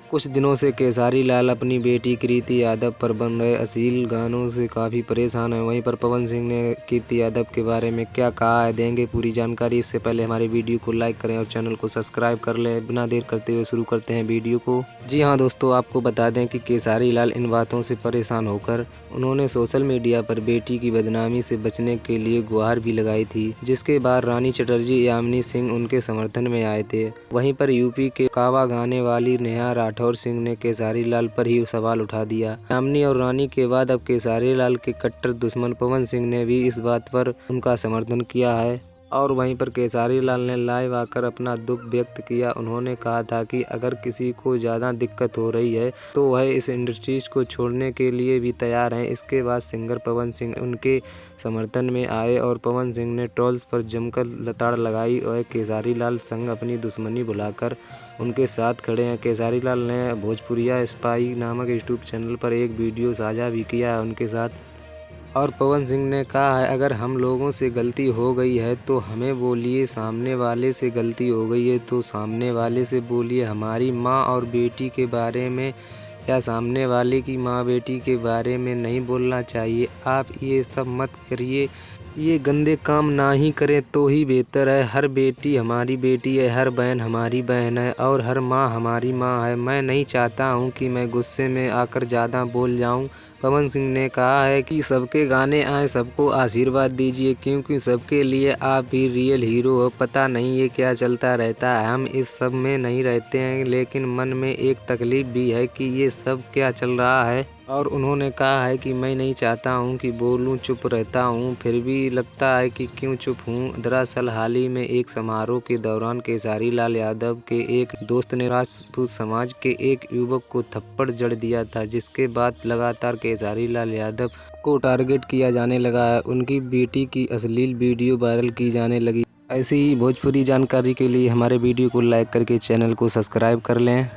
कुछ दिनों से खेसारी लाल अपनी बेटी कृति यादव पर बन रहे अश्लील गानों से काफ़ी परेशान हैं। वहीं पर पवन सिंह ने कृति यादव के बारे में क्या कहा है, देंगे पूरी जानकारी। इससे पहले हमारे वीडियो को लाइक करें और चैनल को सब्सक्राइब कर लें। बिना देर करते हुए शुरू करते हैं वीडियो को। जी हाँ दोस्तों, आपको बता दें कि खेसारी लाल इन बातों से परेशान होकर उन्होंने सोशल मीडिया पर बेटी की बदनामी से बचने के लिए गुहार भी लगाई थी, जिसके बाद रानी चटर्जी यामिनी सिंह उनके समर्थन में आए थे। वहीं पर यूपी के कावा गाने वाली नेहा राठौर सिंह ने खेसारी लाल पर ही सवाल उठा दिया। यामिनी और रानी के बाद अब खेसारी लाल के कट्टर दुश्मन पवन सिंह ने भी इस बात पर उनका समर्थन किया है और वहीं पर खेसारी लाल ने लाइव आकर अपना दुख व्यक्त किया। उन्होंने कहा था कि अगर किसी को ज़्यादा दिक्कत हो रही है तो वह इस इंडस्ट्रीज को छोड़ने के लिए भी तैयार हैं। इसके बाद सिंगर पवन सिंह उनके समर्थन में आए और पवन सिंह ने ट्रोल्स पर जमकर लताड़ लगाई और खेसारी लाल संग अपनी दुश्मनी भुलाकर उनके साथ खड़े हैं। खेसारी लाल ने भोजपुरिया स्पाई नामक यूट्यूब चैनल पर एक वीडियो साझा भी किया है उनके साथ और पवन सिंह ने कहा है, अगर हम लोगों से गलती हो गई है तो हमें बोलिए, सामने वाले से गलती हो गई है तो सामने वाले से बोलिए। हमारी माँ और बेटी के बारे में या सामने वाले की माँ बेटी के बारे में नहीं बोलना चाहिए। आप ये सब मत करिए, ये गंदे काम ना ही करें तो ही बेहतर है। हर बेटी हमारी बेटी है, हर बहन हमारी बहन है और हर माँ हमारी माँ है। मैं नहीं चाहता हूँ कि मैं गुस्से में आकर ज़्यादा बोल जाऊँ। पवन सिंह ने कहा है कि सबके गाने आए, सबको आशीर्वाद दीजिए क्योंकि सबके लिए आप भी रियल हीरो हो। पता नहीं ये क्या चलता रहता है, हम इस सब में नहीं रहते हैं, लेकिन मन में एक तकलीफ भी है कि ये सब क्या चल रहा है। और उन्होंने कहा है कि मैं नहीं चाहता हूं कि बोलूं, चुप रहता हूं, फिर भी लगता है कि क्यों चुप हूं। दरअसल हाल ही में एक समारोह के दौरान खेसारी लाल यादव के एक दोस्त ने राजपूत समाज के एक युवक को थप्पड़ जड़ दिया था, जिसके बाद लगातार खेसारी लाल यादव को टारगेट किया जाने लगा है। उनकी बेटी की अश्लील वीडियो वायरल की जाने लगी। ऐसी ही भोजपुरी जानकारी के लिए हमारे वीडियो को लाइक करके चैनल को सब्सक्राइब कर लें।